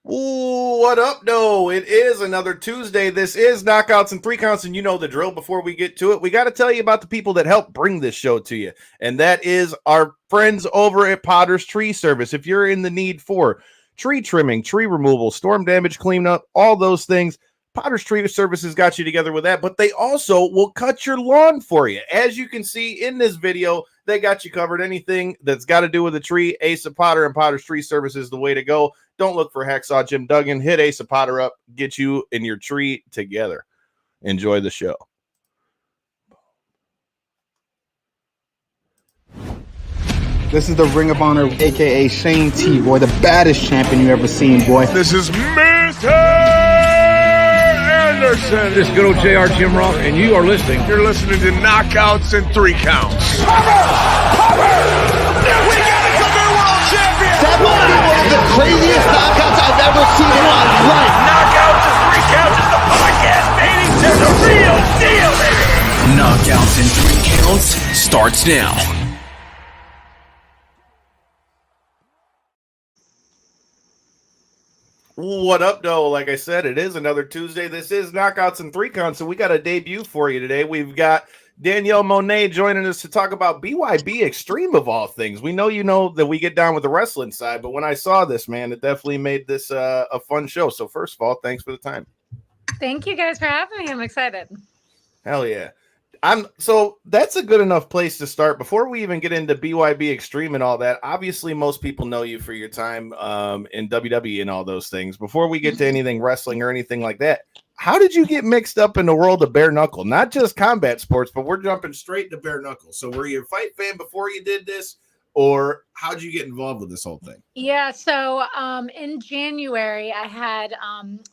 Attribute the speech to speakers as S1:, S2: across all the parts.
S1: Ooh, what up, no? It is another Tuesday. This is Knockouts and Three Counts, and you know the drill. Before we get to it, we got to tell you about the people that help bring this show to you, and that is our friends over at Potter's Tree Service. If you're in the need for tree trimming, tree removal, storm damage cleanup, all those things, Potter's Tree Services got you together with that, but they also will cut your lawn for you. As you can see in this video, they got you covered. Anything that's got to do with a tree, Ace of Potter and Potter's Tree Service is the way to go. Don't look for Hacksaw Jim Duggan. Hit Ace of Potter up. Get you and your tree together. Enjoy the show.
S2: This is the Ring of Honor, a.k.a. Shane T, boy, the baddest champion you ever seen, boy.
S3: This is Mitten Anderson.
S4: This is good old JR Jim Ross, and you are listening.
S3: You're listening to Knockouts and Three Counts.
S5: We got a new world champion!
S2: That might be one of the craziest knockouts I've ever seen in my life.
S5: Knockouts and Three Counts is the podcast, baby! It's a real deal, baby!
S6: Knockouts and Three Counts starts now.
S1: What up, though? Like I said, it is another Tuesday. This is Knockouts and Three Counts, so we got a debut for you today. We've got Danielle Moinet joining us to talk about BYB Extreme of all things. We know you know that we get down with the wrestling side, but when I saw this, man, it definitely made this a fun show. So first of all, thanks for the time.
S7: Thank you guys for having me. I'm excited.
S1: Hell yeah. So that's a good enough place to start. Before we even get into BYB Extreme and all that, obviously most people know you for your time in WWE and all those things. Before we get to anything wrestling or anything like that, how did you get mixed up in the world of bare knuckle? Not just combat sports, but we're jumping straight to bare knuckle. So were you a fight fan before you did this, or how did you get involved with this whole thing?
S7: Yeah, so in January, I had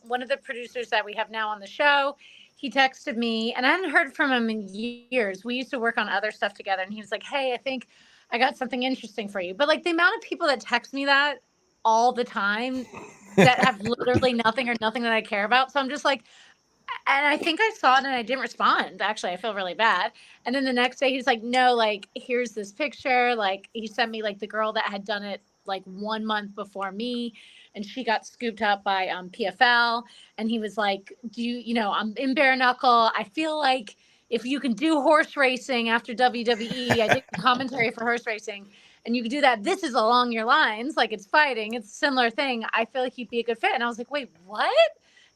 S7: one of the producers that we have now on the show. He texted me, and I hadn't heard from him in years. We used to work on other stuff together, and he was like, hey, I think I got something interesting for you. But like the amount of people that text me that all the time that have literally nothing or nothing that I care about. So I'm just like, and I think I saw it and I didn't respond. Actually, I feel really bad. And then the next day he's like, no, like, here's this picture. Like he sent me like the girl that had done it like 1 month before me. And she got scooped up by PFL. And he was like, I'm in Bare Knuckle. I feel like if you can do horse racing after WWE, I did commentary for horse racing, and you can do that, this is along your lines. Like it's fighting. It's a similar thing. I feel like you'd be a good fit. And I was like, wait, what?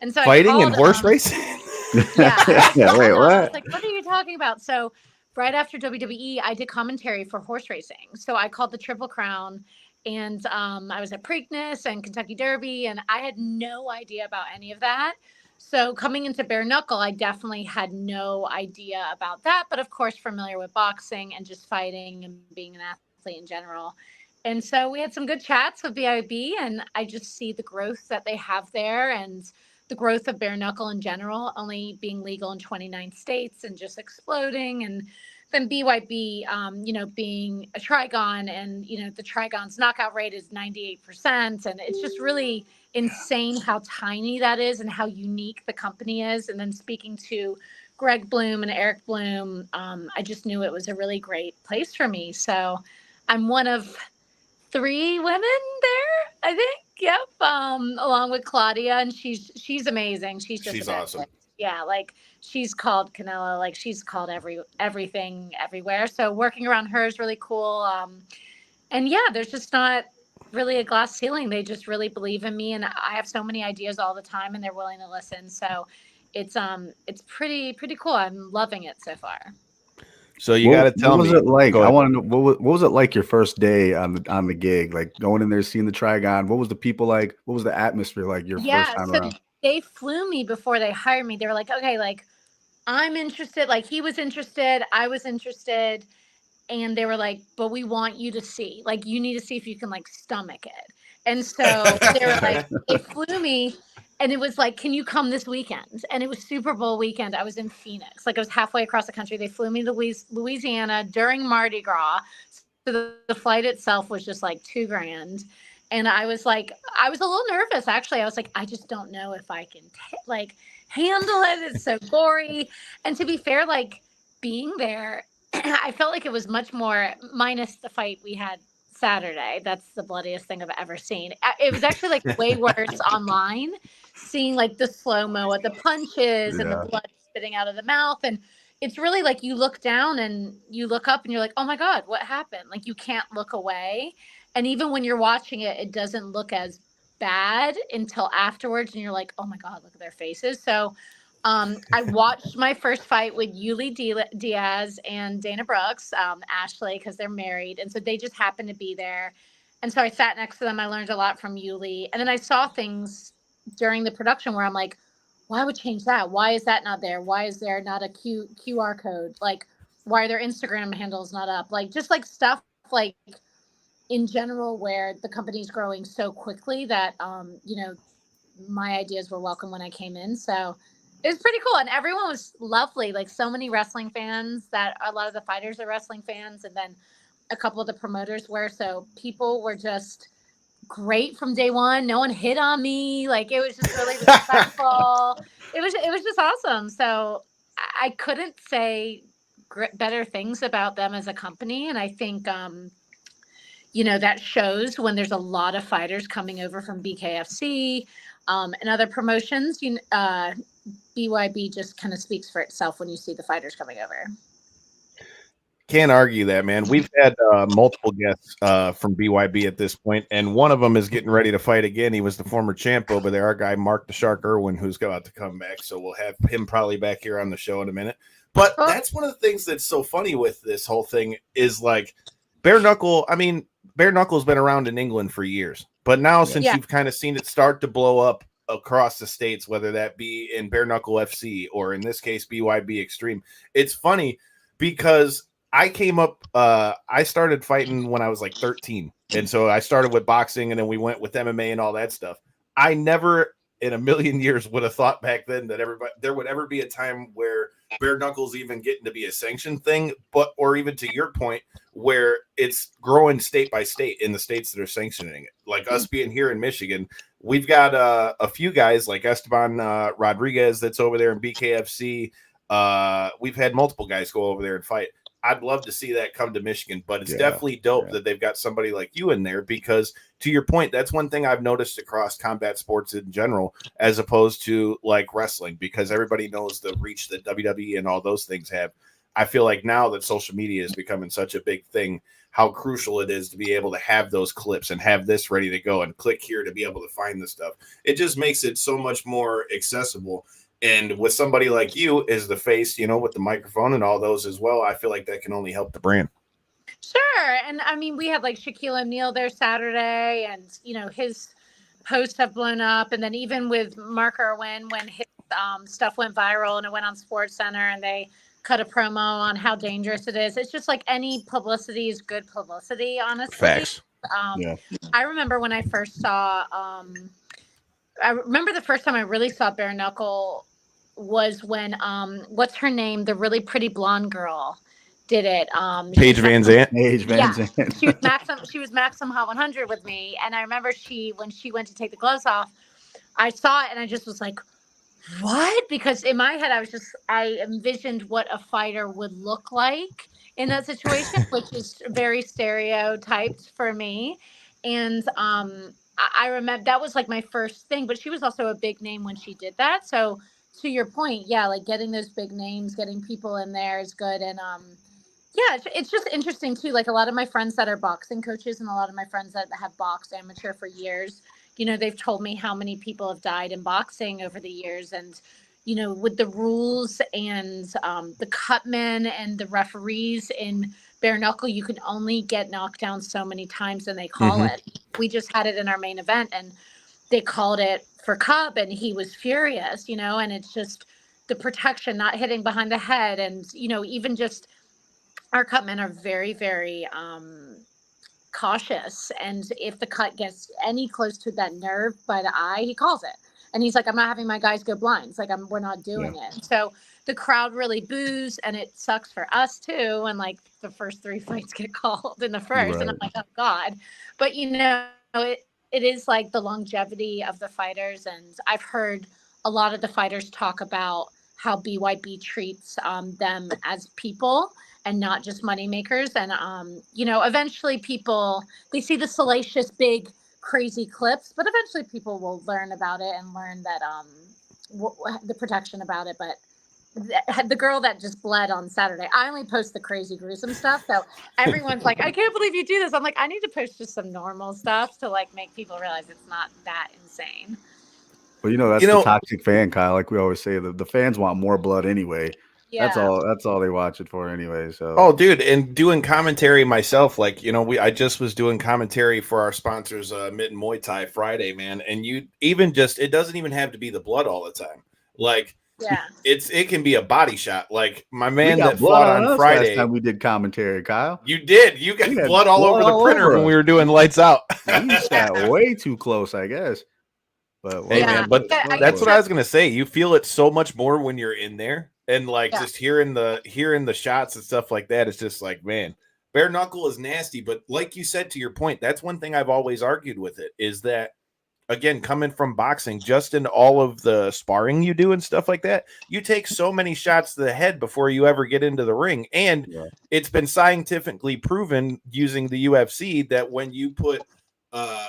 S7: And so
S1: fighting and horse racing?
S7: Yeah.
S2: Wait, what?
S7: I was like, what are you talking about? So right after WWE, I did commentary for horse racing. So I called the Triple Crown. And I was at Preakness and Kentucky Derby, and I had no idea about any of that. So coming into Bare Knuckle, I definitely had no idea about that. But of course, familiar with boxing and just fighting and being an athlete in general. And so we had some good chats with BYB, and I just see the growth that they have there and the growth of Bare Knuckle in general, only being legal in 29 states and just exploding. And then BYB, being a Trigon, and, the Trigon's knockout rate is 98%. And it's just really insane how tiny that is and how unique the company is. And then speaking to Greg Bloom and Eric Bloom, I just knew it was a really great place for me. So I'm one of 3 women there, I think. Yep. Along with Claudia, and she's amazing. She's
S1: awesome.
S7: Yeah, like she's called Canelo, like she's called everything everywhere. So working around her is really cool. And yeah, there's just not really a glass ceiling. They just really believe in me, and I have so many ideas all the time, and they're willing to listen. So it's pretty cool. I'm loving it so far.
S1: So you got to tell me.
S2: What was it like? I want to know what was it like your first day on the gig? Like going in there, seeing the Trigon. What was the people like? What was the atmosphere like your first time around?
S7: They flew me before they hired me. They were like, okay, like I'm interested. Like he was interested. I was interested. And they were like, but we want you to see. Like you need to see if you can like stomach it. And so they were like, they flew me. And it was like, can you come this weekend? And it was Super Bowl weekend. I was in Phoenix. Like I was halfway across the country. They flew me to Louisiana during Mardi Gras. So the flight itself was just like $2,000. And I was like, I was a little nervous, actually. I was like, I just don't know if I can handle it. It's so gory. And to be fair, like being there, I felt like it was much more, minus the fight we had Saturday. That's the bloodiest thing I've ever seen. It was actually like way worse online, seeing like the slow-mo of the punches and the blood spitting out of the mouth. And it's really like you look down and you look up and you're like, oh my God, what happened? Like you can't look away. And even when you're watching it, it doesn't look as bad until afterwards. And you're like, oh my God, look at their faces. So I watched my first fight with Yuli Diaz and Dana Brooks, Ashley, because they're married. And so they just happened to be there. And so I sat next to them. I learned a lot from Yuli. And then I saw things during the production where I'm like, why would change that? Why is that not there? Why is there not a QR code? Like, why are their Instagram handles not up? Like, just like stuff like in general where the company's growing so quickly that, my ideas were welcome when I came in. So it was pretty cool. And everyone was lovely. Like so many wrestling fans that a lot of the fighters are wrestling fans. And then a couple of the promoters were. So people were just great from day one. No one hit on me. Like it was just really respectful. It was just awesome. So I couldn't say better things about them as a company. And I think, that shows when there's a lot of fighters coming over from BKFC and other promotions. BYB just kind of speaks for itself when you see the fighters coming over.
S1: Can't argue that, man. We've had multiple guests from BYB at this point, and one of them is getting ready to fight again. He was the former champ over there, our guy Mark the Shark Irwin, who's about to come back. So we'll have him probably back here on the show in a minute. But that's one of the things that's so funny with this whole thing is like Bare Knuckle. I mean, Bare Knuckle's been around in England for years, but now since you've kind of seen it start to blow up across the states, whether that be in Bare Knuckle FC or in this case BYB Extreme, it's funny because I came up, I started fighting when I was like 13. And so I started with boxing and then we went with MMA and all that stuff. I never in a million years would have thought back then that there would ever be a time where Bare Knuckle's even getting to be a sanctioned thing, or even to your point, where it's growing state by state in the states that are sanctioning it. Like us being here in Michigan, we've got a few guys like Esteban Rodriguez that's over there in BKFC. We've had multiple guys go over there and fight. I'd love to see that come to Michigan, but it's definitely dope that they've got somebody like you in there because, to your point, that's one thing I've noticed across combat sports in general, as opposed to like wrestling, because everybody knows the reach that WWE and all those things have. I feel like now that social media is becoming such a big thing, how crucial it is to be able to have those clips and have this ready to go and click here to be able to find this stuff. It just makes it so much more accessible. And with somebody like you as the face, with the microphone and all those as well, I feel like that can only help the brand.
S7: Sure. And I mean, we had like Shaquille O'Neal there Saturday and, his posts have blown up. And then even with Mark Irwin, when his stuff went viral and it went on SportsCenter and they cut a promo on how dangerous it is. It's just like any publicity is good publicity, honestly.
S1: Facts.
S7: I remember when I first saw, the first time I really saw Bare Knuckle was when, what's her name? The really pretty blonde girl did it.
S1: Paige Van Zandt.
S7: She was Maxim Hot 100 with me. And I remember when she went to take the gloves off, I saw it and I just was like, what? Because in my head, I envisioned what a fighter would look like in that situation, which is very stereotyped for me. And I remember that was like my first thing, but she was also a big name when she did that. So to your point, like getting those big names, getting people in there is good. And it's just interesting too. Like a lot of my friends that are boxing coaches and a lot of my friends that have boxed amateur for years, they've told me how many people have died in boxing over the years. And, with the rules and the cutmen and the referees in Bare Knuckle, you can only get knocked down so many times and they call it. We just had it in our main event and they called it for Cub and he was furious, and it's just the protection, not hitting behind the head. And, even just our cutmen are very, very cautious. And if the cut gets any close to that nerve by the eye, he calls it. And he's like, I'm not having my guys go blind. It's like, we're not doing it. So the crowd really boos and it sucks for us too. And like the first 3 fights get called in the first and I'm like, oh God, but it is like the longevity of the fighters. And I've heard a lot of the fighters talk about how BYB treats them as people and not just money makers. And, eventually people, they see the salacious, big, crazy clips, but eventually people will learn about it and learn that the protection about it. But the girl that just bled on Saturday, I only post the crazy gruesome stuff, so everyone's like, I can't believe you do this. I'm like, I need to post just some normal stuff to like make people realize it's not that insane.
S2: Well, that's the toxic fan, Kyle. Like we always say, the fans want more blood anyway. Yeah. That's all they watch it for anyway. So,
S1: oh, dude, and doing commentary myself, like I just was doing commentary for our sponsors, Mitten Muay Thai Friday, man. And it doesn't even have to be the blood all the time. Like, yeah, it can be a body shot. Like my man that fought on Friday.
S2: Last time we did commentary, Kyle.
S1: You did. You got blood all over the printer when we were doing lights out.
S2: You sat way too close, I guess. But
S1: hey, man, but that's what I was gonna say. You feel it so much more when you're in there, and like just hearing the shots and stuff like that. It's just like, man, bare knuckle is nasty. But like you said, to your point, that's one thing I've always argued with it is that. Again, coming from boxing, just in all of the sparring you do and stuff like that, you take so many shots to the head before you ever get into the ring. And it's been scientifically proven using the UFC that when you put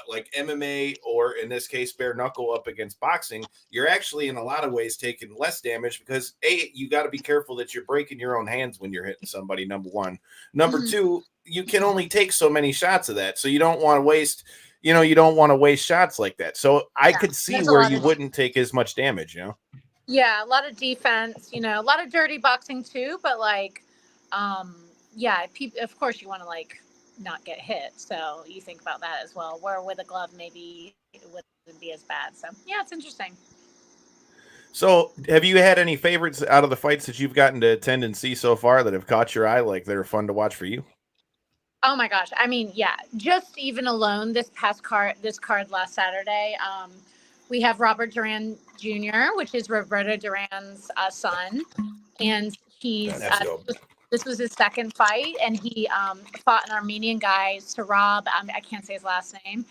S1: like MMA or in this case, bare knuckle up against boxing, you're actually in a lot of ways taking less damage because you got to be careful that you're breaking your own hands when you're hitting somebody. Number one. Number two, you can only take so many shots of that. So you don't want to waste you don't want to waste shots like that. So I could see where you wouldn't take as much damage,
S7: Yeah, a lot of defense, a lot of dirty boxing too, but like, of course you want to like not get hit. So you think about that as well, where with a glove, maybe it wouldn't be as bad. So yeah, it's interesting.
S1: So have you had any favorites out of the fights that you've gotten to attend and see so far that have caught your eye, like that are fun to watch for you?
S7: Oh my gosh. I mean, yeah, just even alone this card last Saturday, we have Robert Duran Jr., which is Roberto Duran's son. And he's, this was his second fight, and he fought an Armenian guy, Sarab. I can't say his last name.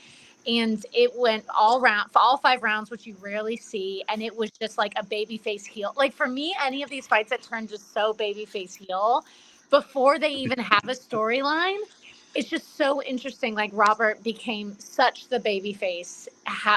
S7: And it went for all 5 rounds, which you rarely see. And it was just like a babyface heel. Like for me, any of these fights that turn just so babyface heel before they even have a storyline, it's just so interesting. Like Robert became such the baby face,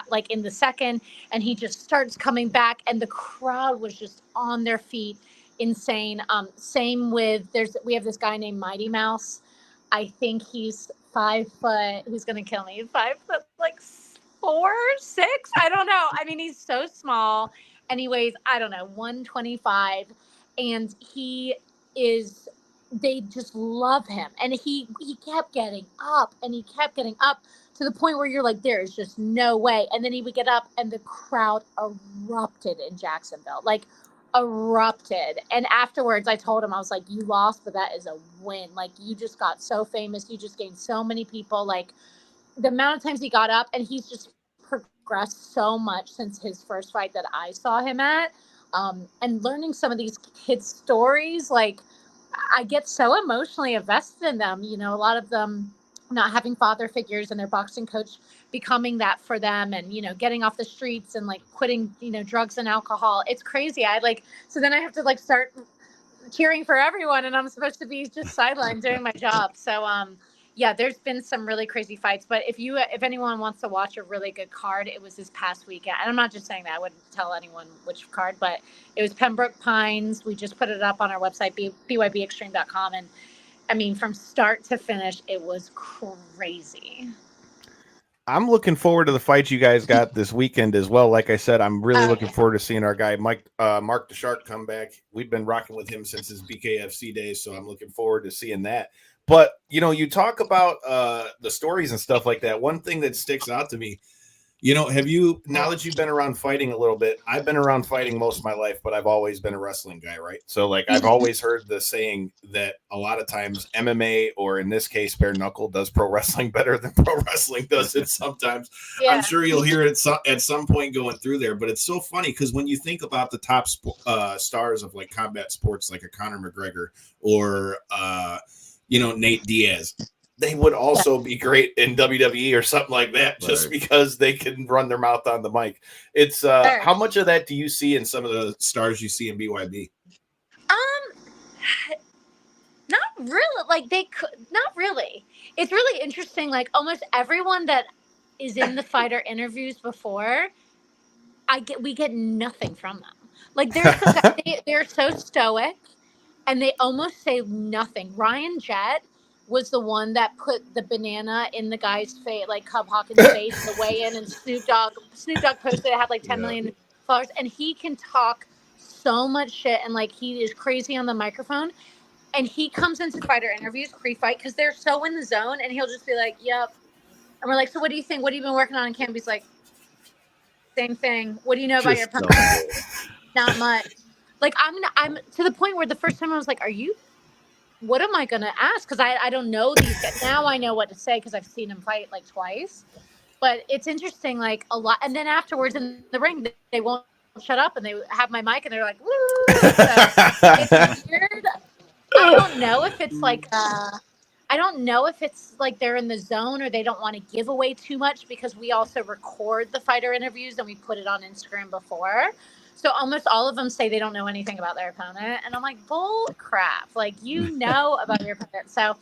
S7: like in the second, and he just starts coming back, and the crowd was just on their feet, insane. Same with we have this guy named Mighty Mouse. I think he's 5 foot. Who's gonna kill me? 5 foot, like 4, 6. I don't know. I mean, he's so small, and he weighs 125, and he is. They just love him, and he kept getting up, and he kept getting up to the point where you're like, there is just no way. And then he would get up, and the crowd erupted in Jacksonville, like erupted. And afterwards, I told him, I was like, you lost, but that is a win. Like you just got so famous, you just gained so many people. Like the amount of times he got up, and he's just progressed so much since his first fight that I saw him at. And learning some of these kids' stories, like. I get so emotionally invested in them. A lot of them not having father figures and their boxing coach becoming that for them, and, getting off the streets and like quitting, drugs and alcohol. It's crazy. So then I have to like start cheering for everyone, and I'm supposed to be just sidelined doing my job. So, yeah, there's been some really crazy fights, but if anyone wants to watch a really good card, it was this past weekend. And I'm not just saying that, I wouldn't tell anyone which card, but it was Pembroke Pines. We just put it up on our website, BYBExtreme.com. And I mean, from start to finish, it was crazy.
S1: I'm looking forward to the fight you guys got this weekend as well. Like I said, I'm really looking forward to seeing our guy, Mark the Shark, come back. We've been rocking with him since his BKFC days, so I'm looking forward to seeing that. But, you talk about the stories and stuff like that. One thing that sticks out to me, now that you've been around fighting a little bit, I've been around fighting most of my life, but I've always been a wrestling guy, right? So, like, I've always heard the saying that a lot of times MMA, or in this case, bare knuckle, does pro wrestling better than pro wrestling does it sometimes. Yeah. I'm sure you'll hear it at some point going through there, but it's so funny because when you think about the top stars of, like, combat sports, like a Conor McGregor or Nate Diaz, they would also be great in WWE or something like that, just because they can run their mouth on the mic. It's how much of that do you see in some of the stars you see in BYB?
S7: Not really, like they could not really. It's really interesting. Like almost everyone that is in the fighter interviews before, we get nothing from them. Like they're so stoic, and they almost say nothing. Ryan Jett was the one that put the banana in the guy's face, like Cub Hawkins' face, the weigh in, and Snoop Dogg posted it had like 10 million followers, and he can talk so much shit, and like he is crazy on the microphone. And he comes into fighter interviews pre-fight because they're so in the zone, and he'll just be like, "Yep." And we're like, "So what do you think? What have you been working on in camp?" He's like, "Same thing. What do you know about your opponent?" Not much. Like I'm to the point where the first time I was like, "Are you? What am I gonna ask?" Because I don't know these guys. Now I know what to say because I've seen him fight like twice. But it's interesting, like a lot. And then afterwards in the ring, they won't shut up, and they have my mic, and they're like, "Woo!" So it's weird. I don't know if it's like they're in the zone or they don't want to give away too much because we also record the fighter interviews and we put it on Instagram before. So almost all of them say they don't know anything about their opponent. And I'm like, bull crap. Like, you know about your opponent. So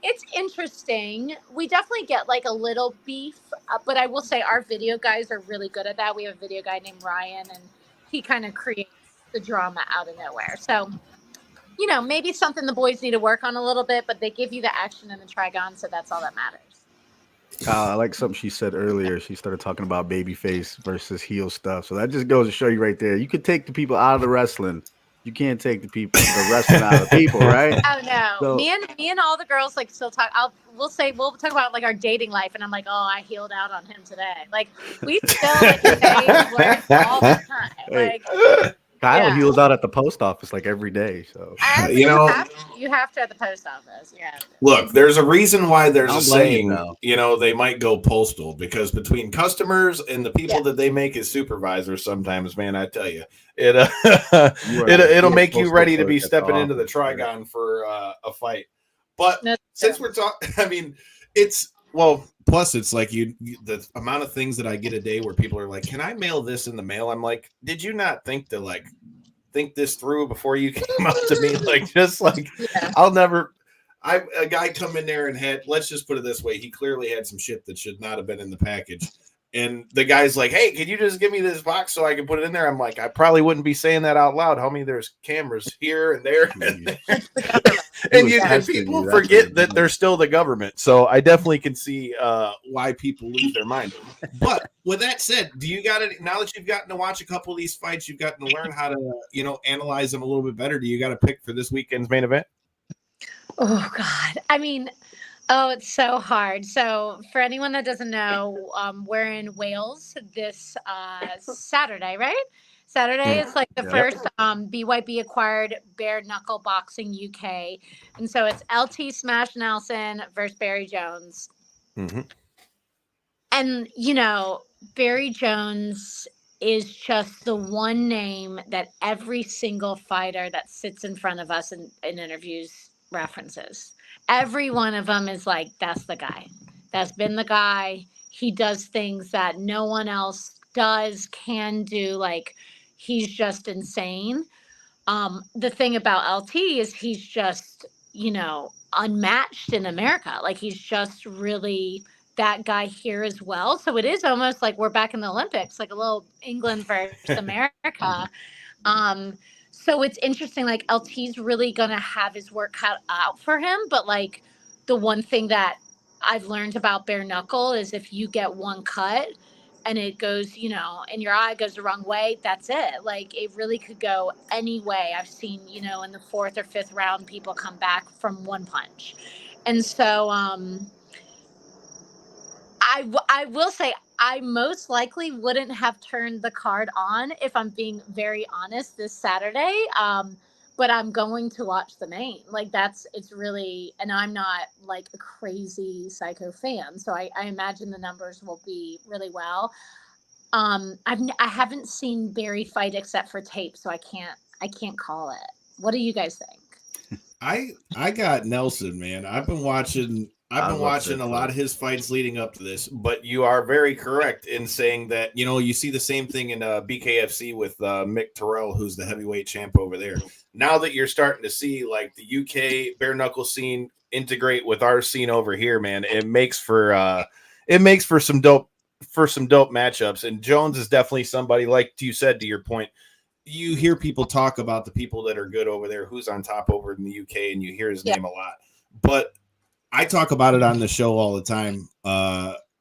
S7: it's interesting. We definitely get like a little beef, but I will say our video guys are really good at that. We have a video guy named Ryan, and he kind of creates the drama out of nowhere. So you know, maybe something the boys need to work on a little bit, but they give you the action in the Trigon, so that's all that matters.
S2: I like something she said earlier. She started talking about babyface versus heel stuff. So that just goes to show you right there. You could take the people out of the wrestling. You can't take the wrestling out of the people, right?
S7: Oh no.
S2: So,
S7: me and all the girls like still talk. We'll talk about like our dating life, and I'm like, oh, I healed out on him today. Like we still like say words all the time. Like
S2: Kyle heals out at the post office like every day. So
S1: you know,
S7: you have to at the post office. Yeah.
S1: Look, there's a reason why there's a saying.
S2: Now.
S1: You know, they might go postal because between customers and the people that they make as supervisors, sometimes, man, I tell you, it'll make you ready to be stepping into the Trigon for a fight. But since we're talking, I mean, plus it's like the amount of things that I get a day where people are like, can I mail this in the mail? I'm like, did you not think this through before you came up to me? Like, just like, a guy come in there and let's just put it this way. He clearly had some shit that should not have been in the package. And the guy's like, hey, can you just give me this box so I can put it in there? I'm like, I probably wouldn't be saying that out loud, homie. There's cameras here and there. And people forget that they're still the government. So I definitely can see why people lose their mind. But with that said, do you got it now that you've gotten to watch a couple of these fights, you've gotten to learn how to, analyze them a little bit better. Do you got a pick for this weekend's main event?
S7: Oh, God. I mean, it's so hard. So for anyone that doesn't know, we're in Wales this Saturday, right? Saturday is like the first BYB acquired Bare Knuckle Boxing UK. And so it's LT Smash Nelson versus Barry Jones. Mm-hmm. And, Barry Jones is just the one name that every single fighter that sits in front of us in interviews references. Every one of them is like, that's the guy. That's been the guy. He does things that no one else can do. Like, he's just insane. The thing about LT is he's just, unmatched in America. Like, he's just really that guy here as well. So it is almost like we're back in the Olympics, like a little England versus America. So it's interesting, like LT's really going to have his work cut out for him. But like the one thing that I've learned about Bare Knuckle is if you get one cut and it goes, and your eye goes the wrong way, that's it. Like it really could go any way. I've seen, in the 4th or 5th round, people come back from one punch. And so I will say I most likely wouldn't have turned the card on if I'm being very honest this Saturday. But I'm going to watch the main. Like it's really, and I'm not like a crazy psycho fan. So I imagine the numbers will be really well. I haven't seen Barry fight except for tape, so I can't call it. What do you guys think?
S1: I got Nelson, man. I've been watching I've
S2: I
S1: been
S2: love
S1: watching
S2: that
S1: a lot
S2: fight.
S1: of his fights leading up to this, but you are very correct in saying that, you see the same thing in BKFC with Mick Terrell, who's the heavyweight champ over there. Now that you're starting to see like the UK bare knuckle scene integrate with our scene over here, man, it makes for some dope matchups. And Jones is definitely somebody, like you said, to your point. You hear people talk about the people that are good over there, who's on top over in the UK, and you hear his name a lot. But I talk about it on the show all the time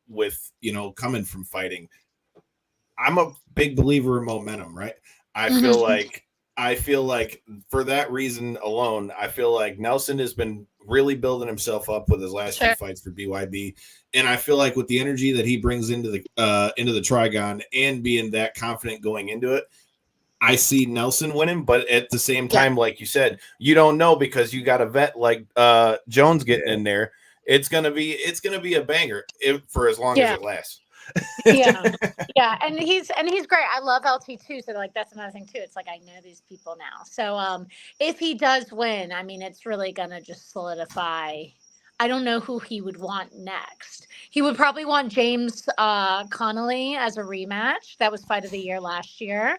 S1: with, coming from fighting. I'm a big believer in momentum, right? I feel like for that reason alone, I feel like Nelson has been really building himself up with his last few fights for BYB. And I feel like with the energy that he brings into the Trigon and being that confident going into it, I see Nelson winning, but at the same time, like you said, you don't know because you got a vet like Jones getting in there. It's gonna be a banger for as long as it lasts.
S7: yeah, and he's great. I love LT too. So like that's another thing too. It's like I know these people now. So if he does win, I mean, it's really gonna just solidify. I don't know who he would want next. He would probably want James Connolly as a rematch. That was fight of the year last year.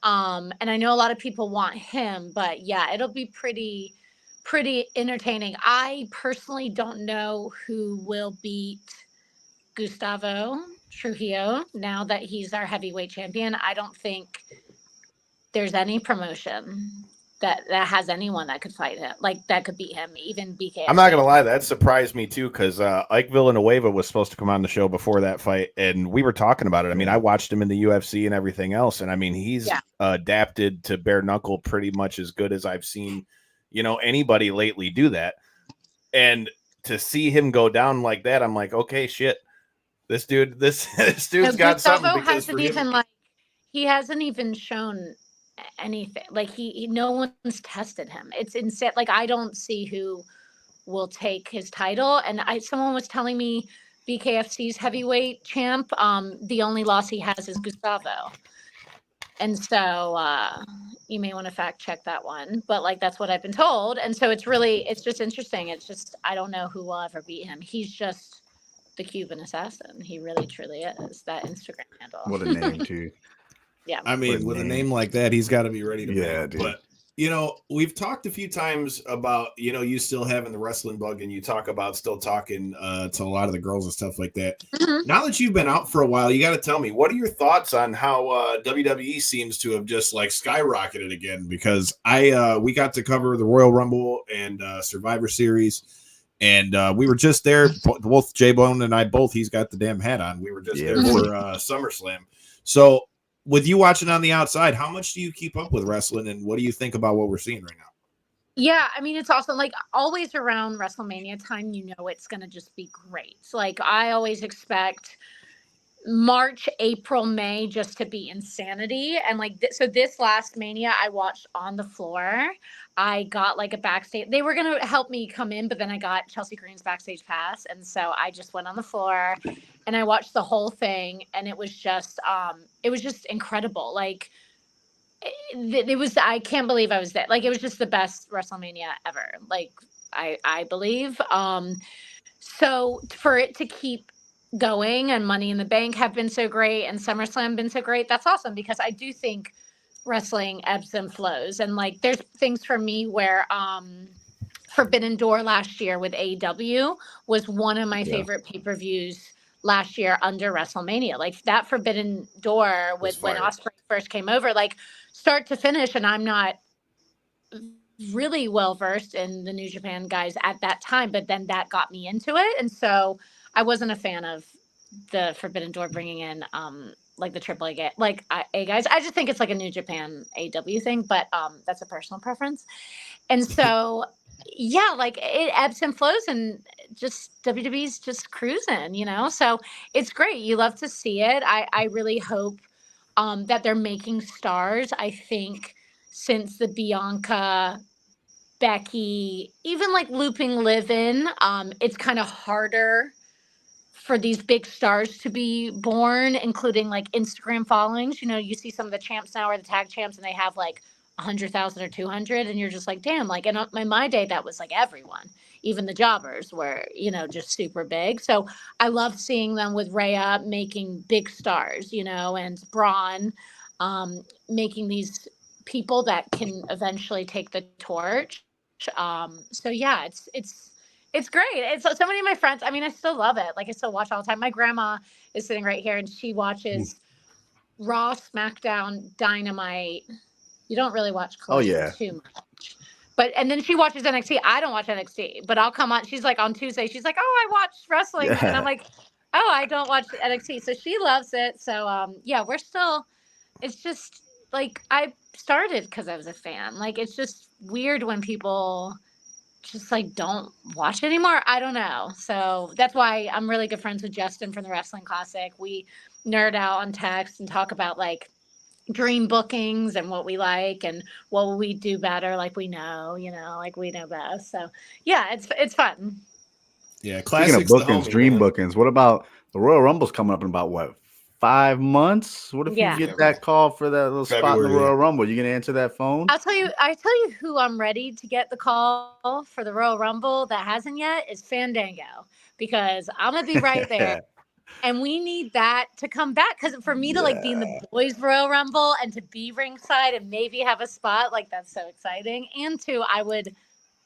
S7: And I know a lot of people want him, but yeah, it'll be pretty entertaining. I personally don't know who will beat Gustavo Trujillo now that he's our heavyweight champion. I don't think there's any promotion that has anyone that could fight him, like that could beat him, even BK.
S1: I'm not gonna lie, that surprised me too, because Ike Villanueva was supposed to come on the show before that fight, and we were talking about it. I mean, I watched him in the UFC and everything else, and I mean, he's adapted to bare knuckle pretty much as good as I've seen, anybody lately do that. And to see him go down like that, I'm like, okay, shit, this dude's got something. Because
S7: he hasn't even shown anything. Like no one's tested him. It's insane. Like I don't see who will take his title. And someone was telling me BKFC's heavyweight champ, the only loss he has is Gustavo. And so you may want to fact check that one, but like that's what I've been told. And so it's just interesting. It's just I don't know who will ever beat him. He's just the Cuban assassin. He really truly is. That Instagram handle.
S2: What a name too.
S7: Yeah.
S1: I mean, with a name like that, he's got to be ready to win.
S2: Dude.
S1: But, we've talked a few times about, you still having the wrestling bug, and you talk about still talking to a lot of the girls and stuff like that. Mm-hmm. Now that you've been out for a while, you got to tell me, what are your thoughts on how WWE seems to have just like skyrocketed again? Because we got to cover the Royal Rumble and Survivor Series. And we were just there, both J-Bone and I, he's got the damn hat on. We were just there for SummerSlam. So, with you watching on the outside, how much do you keep up with wrestling, and what do you think about what we're seeing right now?
S7: Yeah, I mean, it's awesome. Like always around WrestleMania time, it's going to just be great. So, like I always expect March, April, May just to be insanity. And like, so this last Mania I watched on the floor. I got like a backstage. They were going to help me come in, but then I got Chelsea Green's backstage pass. And so I just went on the floor and I watched the whole thing. And it was just incredible. Like it was, I can't believe I was there. Like, it was just the best WrestleMania ever. Like I believe. So for it to keep going and Money in the Bank have been so great and SummerSlam been so great, that's awesome, because I do think wrestling ebbs and flows. And like there's things for me where Forbidden Door last year with AEW was one of my favorite pay-per-views last year under WrestleMania. Like that Forbidden Door with when Ospreay first came over, like start to finish, and I'm not really well versed in the New Japan guys at that time, but then that got me into it. And so I wasn't a fan of the Forbidden Door bringing in like the AAA like A guys. I just think it's like a New Japan AW thing, but that's a personal preference. And so yeah, like it ebbs and flows, and just WWE's just cruising, so it's great. You love to see it. I really hope that they're making stars. I think since the Bianca, Becky, even like looping Liv in, it's kind of harder for these big stars to be born, including like Instagram followings. You see some of the champs now or the tag champs, and they have like 100,000 or 200, and you're just like, damn, like in my day, that was like everyone, even the jobbers were, just super big. So I love seeing them with Rhea making big stars, and Braun making these people that can eventually take the torch. So yeah, it's great. It's so many of my friends. I mean, I still love it. Like I still watch all the time. My grandma is sitting right here and she watches Raw, SmackDown, Dynamite. You don't really watch Collision too much. And then she watches NXT. I don't watch NXT, but I'll come on. She's like on Tuesday. She's like, oh, I watch wrestling.
S2: Yeah.
S7: And I'm like, oh, I don't watch NXT. So she loves it. So yeah, we're still, it's just like, I started because I was a fan. Like, it's just weird when people just like don't watch anymore. I don't know. So that's why I'm really good friends with Justin from the Wrestling Classic. We nerd out on text and talk about like dream bookings and what we like and what will we do better. Like we know, like we know best. So yeah, it's fun.
S1: Yeah.
S2: Speaking of
S1: Classics, the
S2: bookings,
S1: homie,
S2: dream
S1: man.
S2: bookings. What about the Royal Rumble's coming up in about what, 5 months? What if
S7: Yeah.
S2: you get that call for that little spot in the
S1: February,
S2: Royal Rumble? You gonna answer that phone?
S7: I tell you who I'm ready to get the call for the Royal Rumble that hasn't yet is Fandango, because I'm gonna be right there. And we need that to come back, because for me to like be in the boys Royal Rumble and to be ringside and maybe have a spot, like that's so exciting. And two, I would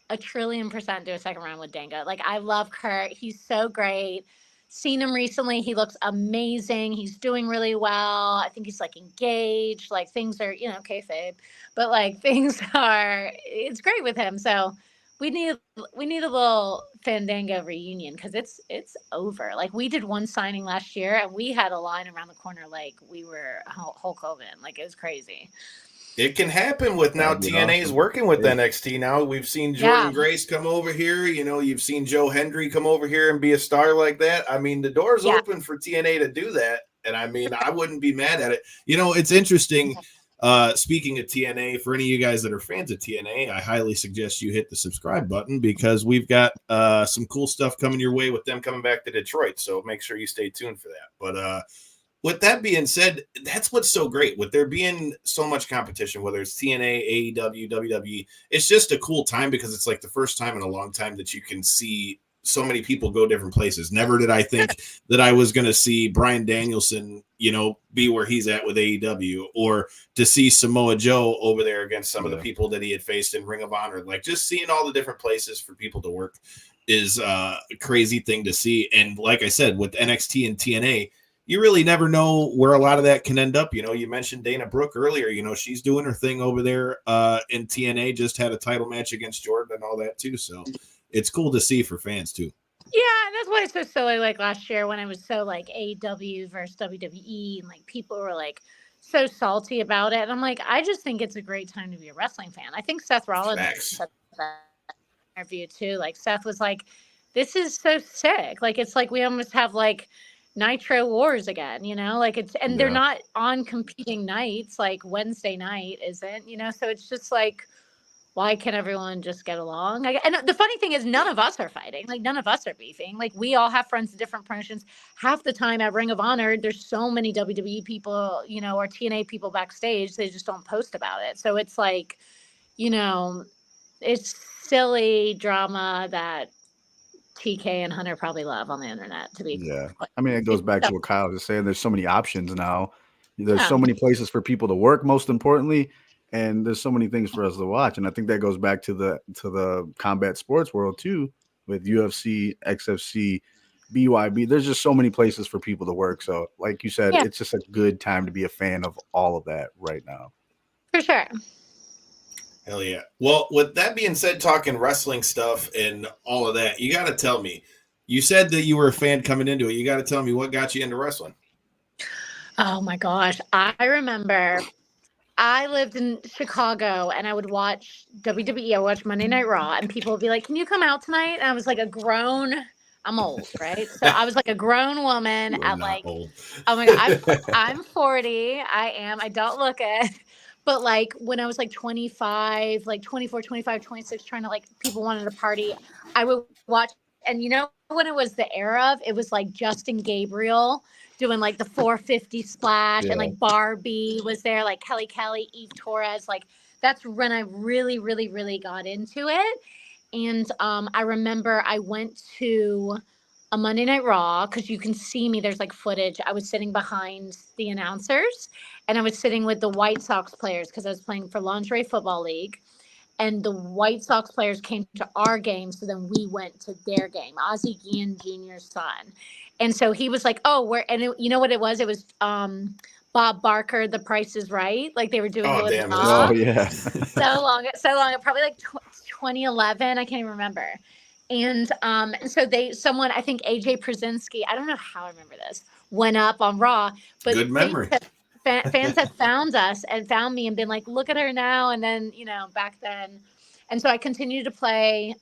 S7: 1,000,000,000% do a second round with Dango. Like I love Kurt. He's so great. Seen him recently. He looks amazing. He's doing really well. I think he's like engaged. Like things are, kayfabe, but like it's great with him. So we need a little Fandango reunion, because it's over. Like we did one signing last year and we had a line around the corner like we were Hulk Hogan. Like it was crazy.
S1: It can happen with now TNA's
S2: awesome.
S1: working with NXT now. We've seen Jordan Grace come over here. You've seen Joe Hendry come over here and be a star like that. I mean, the door's open for TNA to do that. And I mean, I wouldn't be mad at it. It's interesting. Speaking of TNA, for any of you guys that are fans of TNA, I highly suggest you hit the subscribe button, because we've got some cool stuff coming your way with them coming back to Detroit. So make sure you stay tuned for that. But with that being said, that's what's so great with there being so much competition, whether it's TNA, AEW, WWE. It's just a cool time, because it's like the first time in a long time that you can see so many people go different places. Never did I think that I was going to see Bryan Danielson, be where he's at with AEW, or to see Samoa Joe over there against some of the people that he had faced in Ring of Honor. Like just seeing all the different places for people to work is a crazy thing to see. And like I said, with NXT and TNA, you really never know where a lot of that can end up. You mentioned Dana Brooke earlier. She's doing her thing over there in TNA, just had a title match against Jordan and all that too. So it's cool to see for fans too.
S7: Yeah, and that's why it's so silly. Like last year when it was so like AEW versus WWE, and like people were like so salty about it. And I'm like, I just think it's a great time to be a wrestling fan. I think Seth Rollins said that interview too. Like Seth was like, this is so sick. Like it's like we almost have like Nitro Wars again, like it's, and they're not on competing nights. Like Wednesday night isn't, so it's just like, why can't everyone just get along? And the funny thing is, none of us are fighting. Like none of us are beefing. Like we all have friends in different promotions. Half the time at Ring of Honor, there's so many WWE people, or TNA people backstage. They just don't post about it. So it's like, it's silly drama that TK and Hunter probably love on the internet, to be
S2: I mean, it goes back to what Kyle was saying. There's so many options now. There's so many places for people to work, most importantly, and there's so many things for us to watch. And I think that goes back to the combat sports world too, with UFC, XFC, BYB. There's just so many places for people to work. So like you said, it's just a good time to be a fan of all of that right now.
S7: For sure.
S1: Hell yeah. Well, with that being said, talking wrestling stuff and all of that, you got to tell me, you said that you were a fan coming into it. You got to tell me what got you into wrestling.
S7: Oh my gosh. I remember I lived in Chicago and I would watch WWE. I watched Monday Night Raw and people would be like, can you come out tonight? And I was like I'm old, right? So I was like a grown woman at like, old. Oh my God, I'm 40. I don't look it. But like when I was like 25, like 24, 25, 26, trying to like, people wanted to party, I would watch. And when it was the era of, it was like Justin Gabriel doing like the 450 splash and like Barbie was there, like Kelly, Eve Torres. Like that's when I really, really, really got into it. And I remember I went to a Monday Night Raw, because you can see me. There's like footage. I was sitting behind the announcers, and I was sitting with the White Sox players because I was playing for Lingerie Football League. And the White Sox players came to our game, so then we went to their game. Ozzie Guillen Jr.'s son. And so he was like, "Oh, we're," and you know what it was? It was Bob Barker, The Price is Right. Like they were doing it with
S1: damn it.
S7: Bob.
S2: Oh yeah.
S7: So long, probably like 2011. I can't even remember. And so someone, I think AJ Przinsky, I don't know how I remember this, went up on Raw, but
S1: Good memory.
S7: Fans had found us and found me and been like, look at her now. And then, back then. And so I continued to play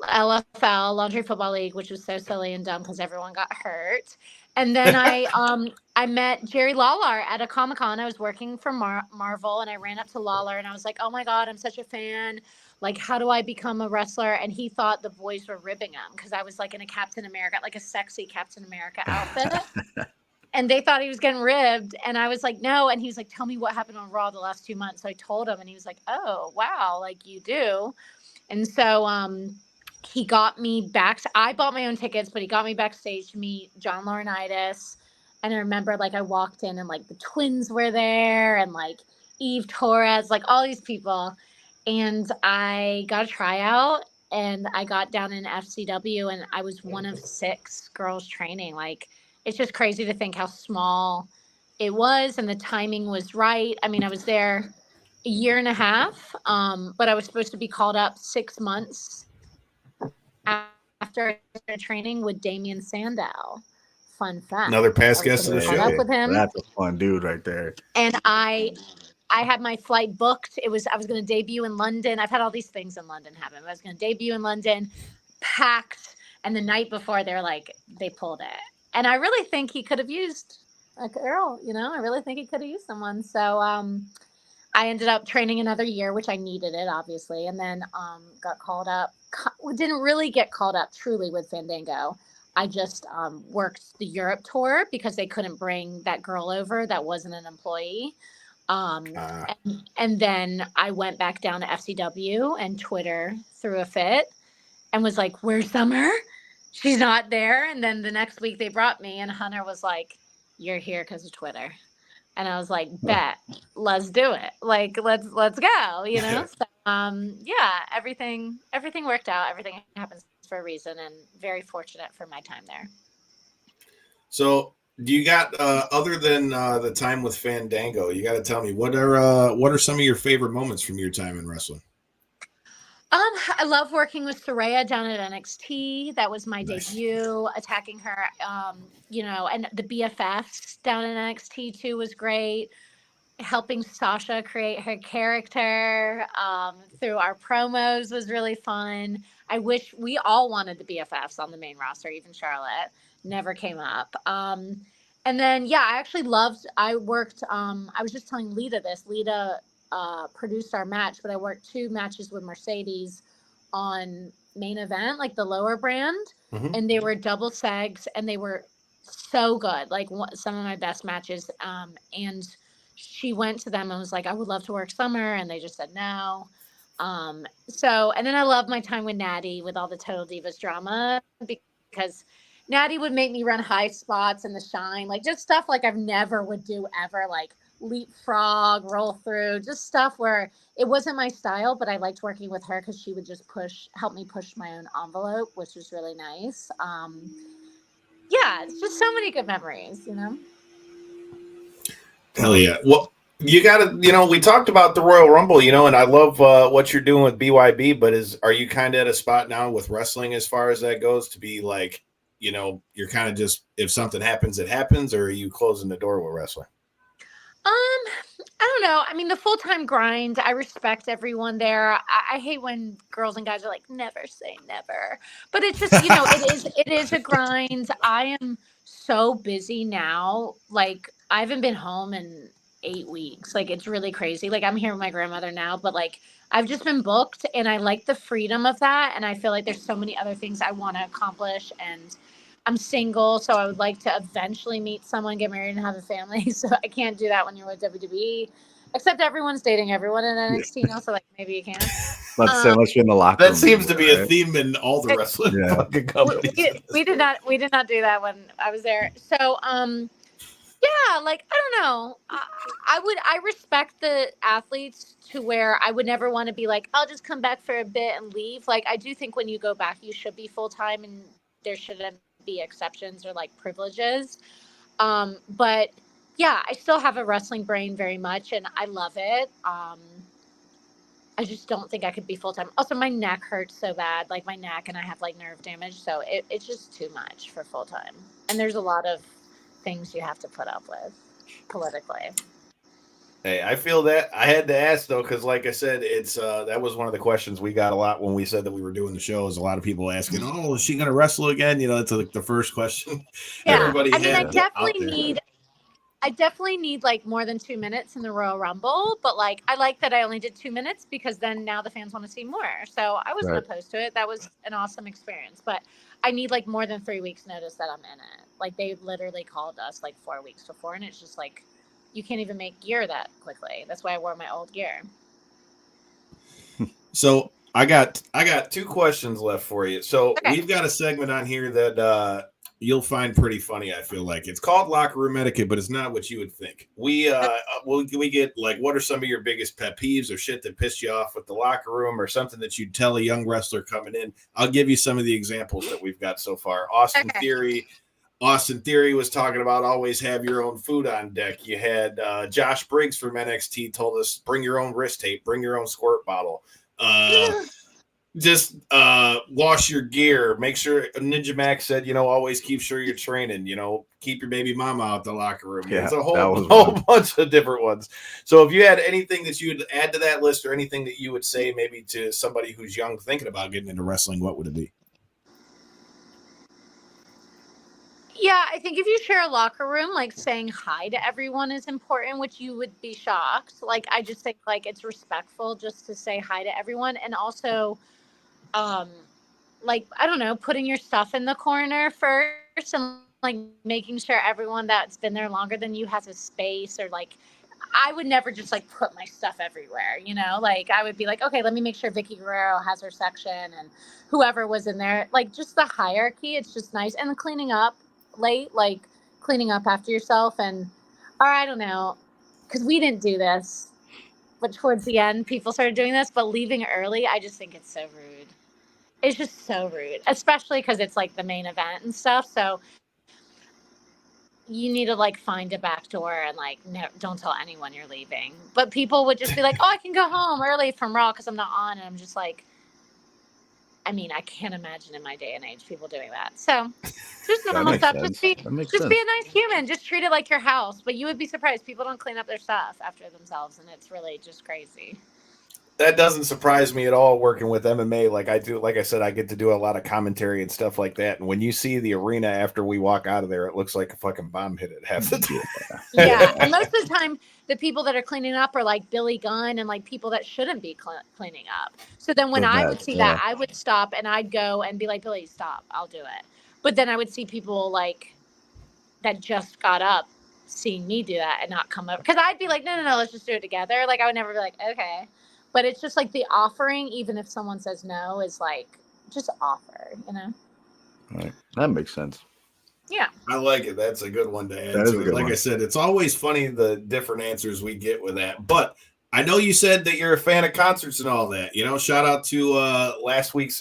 S7: LFL, Laundry Football League, which was so silly and dumb because everyone got hurt. And then I met Jerry Lawler at a Comic-Con. I was working for Marvel, and I ran up to Lawler and I was like, oh my God, I'm such a fan. Like, how do I become a wrestler? And he thought the boys were ribbing him because I was like in a Captain America, like a sexy Captain America outfit. And they thought he was getting ribbed. And I was like, no. And he was like, tell me what happened on Raw the last 2 months. So I told him, and he was like, oh, wow, like you do. And so he got me back. I bought my own tickets, but he got me backstage to meet John Laurinaitis. And I remember, like, I walked in and, like, the twins were there and, like, Eve Torres, like, all these people. And I got a tryout, and I got down in FCW, and I was one of 6 girls training. Like, it's just crazy to think how small it was, and the timing was right. I mean, I was there a year and a half, but I was supposed to be called up 6 months after I started training with Damian Sandow. Fun fact.
S1: Another past guest of the
S7: Caught
S1: show.
S7: up with him.
S2: That's a fun dude right there.
S7: And I had my flight booked. I was going to debut in London. I've had all these things in London happen. I was going to debut in London, packed, and the night before they pulled it. And I really think he could have used a girl, I really think he could have used someone. So I ended up training another year, which I needed it, obviously, and then got called up. Didn't really get called up truly with Fandango. I just worked the Europe tour because they couldn't bring that girl over that wasn't an employee. And then I went back down to FCW, and Twitter threw a fit and was like, where's Summer? She's not there. And then the next week they brought me, and Hunter was like, you're here because of Twitter. And I was like, bet, let's do it. Like, let's go, So, everything worked out. Everything happens for a reason, and very fortunate for my time there.
S1: So do you got, other than the time with Fandango, you got to tell me, what are some of your favorite moments from your time in wrestling?
S7: I love working with Saraya down at NXT. That was my debut, attacking her, and the BFFs down at NXT too was great. Helping Sasha create her character through our promos was really fun. I wish we all wanted the BFFs on the main roster, even Charlotte. Never came up. And then, I actually I worked, I was just telling Lita this. Lita produced our match, but I worked 2 matches with Mercedes on Main Event, like the lower brand, and they were double segs, and they were so good, like some of my best matches. And she went to them and was like, I would love to work Summer, and they just said no. And then I love my time with Natty with all the Total Divas drama, because Natty would make me run high spots in the Shine, like just stuff like I've never would do ever, like leapfrog, roll through, just stuff where it wasn't my style, but I liked working with her because she would just help me push my own envelope, which was really nice. It's just so many good memories,
S1: Hell yeah. Well, you got to, we talked about the Royal Rumble, and I love what you're doing with BYB, but are you kind of at a spot now with wrestling as far as that goes to be like, you're kind of just, if something happens, it happens, or are you closing the door with wrestling?
S7: I don't know. I mean, the full-time grind, I respect everyone there. I hate when girls and guys are like, never say never. But it's just, it is a grind. I am so busy now. Like, I haven't been home in 8 weeks. Like, it's really crazy. Like, I'm here with my grandmother now, but like, I've just been booked, and I like the freedom of that. And I feel like there's so many other things I want to accomplish, and I'm single, so I would like to eventually meet someone, get married, and have a family. So I can't do that when you're with WWE, except everyone's dating everyone in NXT now, so like maybe you can.
S2: Let's say unless you're in the locker room.
S1: That seems to be a
S2: right?
S1: theme in all the wrestling
S2: Yeah.
S1: fucking companies.
S7: We did not do that when I was there. So yeah, like I don't know. I respect the athletes to where I would never want to be like, I'll just come back for a bit and leave. Like I do think when you go back, you should be full time, and there shouldn't be exceptions or like privileges. But yeah, I still have a wrestling brain very much, and I love it. I just don't think I could be full time. Also, my neck hurts so bad, like my neck, and I have like nerve damage, so it's just too much for full time. And there's a lot of things you have to put up with politically.
S1: Hey, I feel that. I had to ask though, because like I said, it's that was one of the questions we got a lot when we said that we were doing the show. Is a lot of people asking, "Oh, is she going to wrestle again?" You know, that's like the first question.
S7: Yeah,
S1: Everybody
S7: I mean,
S1: had
S7: I definitely need like more than 2 minutes in the Royal Rumble, but like I like that I only did 2 minutes because then now the fans want to see more. So I wasn't opposed to it. That was an awesome experience, but I need like more than 3 weeks notice that I'm in it. Like they literally called us like 4 weeks before, and it's just like you can't even make gear that quickly. That's why I wore my old gear.
S1: So I got 2 questions left for you. So
S7: Okay.
S1: we've got a segment on here that you'll find pretty funny. I feel like it's called locker room etiquette, but it's not what you would think. We get like, what are some of your biggest pet peeves or shit that pissed you off with the locker room, or something that you'd tell a young wrestler coming in? I'll give you some of the examples that we've got so far. Austin Theory was talking about always have your own food on deck. You had Josh Briggs from NXT told us bring your own wrist tape, bring your own squirt bottle. Just wash your gear. Make sure Ninja Max said, always keep sure you're training. Keep your baby mama out the locker room.
S2: Yeah,
S1: it's a whole bunch of different ones. So if you had anything that you'd add to that list, or anything that you would say maybe to somebody who's young thinking about getting into wrestling, what would it be?
S7: Yeah, I think if you share a locker room, like saying hi to everyone is important, which you would be shocked. Like, I just think like it's respectful just to say hi to everyone. And also, like, I don't know, putting your stuff in the corner first and like making sure everyone that's been there longer than you has a space, or like, I would never just like put my stuff everywhere, like I would be like, okay, let me make sure Vicky Guerrero has her section and whoever was in there, like just the hierarchy. It's just nice. And the cleaning up late, like cleaning up after yourself. And or I don't know, because we didn't do this, but towards the end people started doing this, but leaving early, I just think it's so rude. It's just so rude, especially because it's like the main event and stuff. So you need to like find a back door and like don't tell anyone you're leaving. But people would just be like, oh, I can go home early from Raw because I'm not on. And I'm just like, I mean, I can't imagine in my day and age people doing that. So just normal stuff. Just be a nice human. Just treat it like your house. But you would be surprised. People don't clean up their stuff after themselves, and it's really just crazy.
S1: That doesn't surprise me at all, working with MMA. Like I said, I get to do a lot of commentary and stuff like that. And when you see the arena after we walk out of there, it looks like a fucking bomb hit it half the time.
S7: Yeah. And most of the time, the people that are cleaning up are like Billy Gunn and like people that shouldn't be cleaning up. So then when I would see that, I would stop and I'd go and be like, Billy, stop, I'll do it. But then I would see people like that just got up seeing me do that and not come over. Because I'd be like, no, let's just do it together. Like I would never be like, okay. But it's just like the offering, even if someone says no, is like just offer,
S2: Right. That makes sense.
S7: Yeah.
S1: I like it. That's a good one to add to it. Like I said, it's always funny the different answers we get with that. But I know you said that you're a fan of concerts and all that. Shout out to not last week's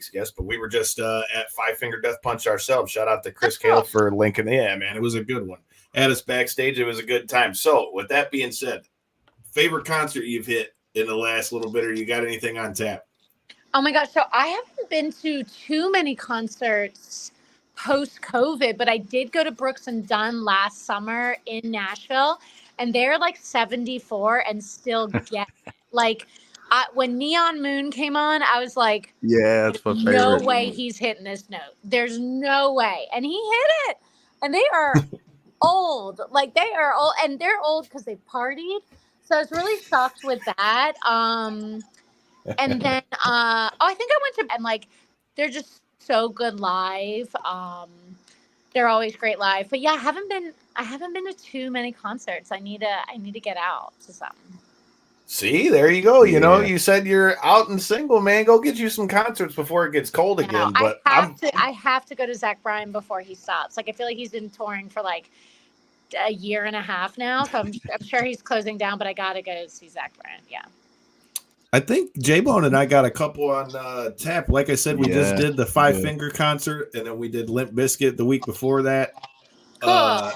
S1: guest, but we were just at Five Finger Death Punch ourselves. Shout out to Chris Cale for linking. Yeah, man, it was a good one. Had us backstage. It was a good time. So with that being said, favorite concert you've hit in the last little bit, or you got anything on tap?
S7: Oh my gosh. So I haven't been to too many concerts post-COVID, but I did go to Brooks and Dunn last summer in Nashville, and they're like 74 and still get it. Like when Neon Moon came on, I was like,
S2: yeah, that's my favorite.
S7: No way he's hitting this note. There's no way. And he hit it. And they are old. Like they are old, and they're old because they partied. So I was really shocked with that. And then I think I went to, and like they're just so good live. They're always great live. But yeah, I haven't been to too many concerts. I need to get out to some.
S1: See, there you go. You know,
S2: Yeah.
S1: you said you're out and single, man. Go get you some concerts before it gets cold again.
S7: No,
S1: But
S7: I have to go to Zach Bryan before he stops. Like I feel like he's been touring for like a year and a half now, so I'm sure he's closing down. But I gotta go see Zach Bryan. Yeah.
S1: I think J-Bone and I got a couple on tap. Like I said, we just did the Five Finger concert, and then we did Limp Bizkit the week before that.
S7: Cool.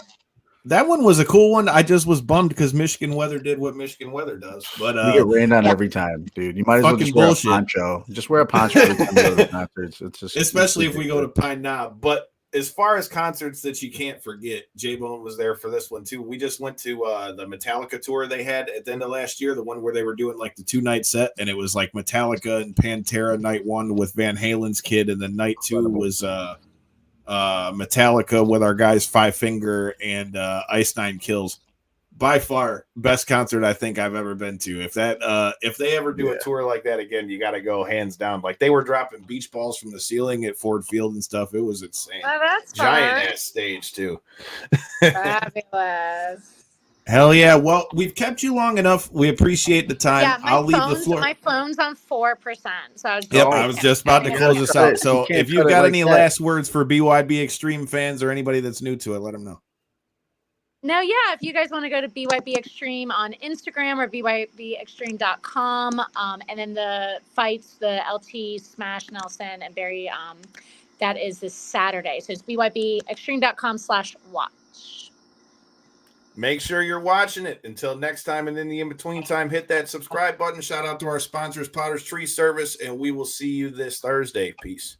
S1: That one was a cool one. I just was bummed because Michigan weather did what Michigan weather does. But
S2: we get rained on every time, dude. You might as well just wear a poncho. Just wear a poncho every time you go to the concerts. It's just
S1: especially if we go to Pine Knob. But as far as concerts that you can't forget, J-Bone was there for this one too. We just went to the Metallica tour they had at the end of last year, the one where they were doing like the 2-night set, and it was like Metallica and Pantera night 1 with Van Halen's Kid, and then night 2 was Metallica with our guys Five Finger and Ice Nine Kills. By far best concert I think I've ever been to. If they ever do a tour like that again, you got to go hands down. Like they were dropping beach balls from the ceiling at Ford Field and stuff. It was insane.
S7: Oh, that's
S1: giant ass stage too.
S7: Fabulous.
S1: Hell yeah. Well, we've kept you long enough. We appreciate the time.
S7: Yeah,
S1: I'll leave the floor.
S7: My phone's on 4%. So
S1: I was just about to close us out. So if you've got any last words for BYB Extreme fans or anybody that's new to it, let them know.
S7: No, yeah. If you guys want to go to BYB Extreme on Instagram or BYBExtreme.com, and then the fights, the LT, Smash, Nelson, and Barry, that is this Saturday. So it's BYBExtreme.com/watch.
S1: Make sure you're watching it. Until next time, and in the in-between time, hit that subscribe button. Shout out to our sponsors, Potter's Tree Service, and we will see you this Thursday. Peace.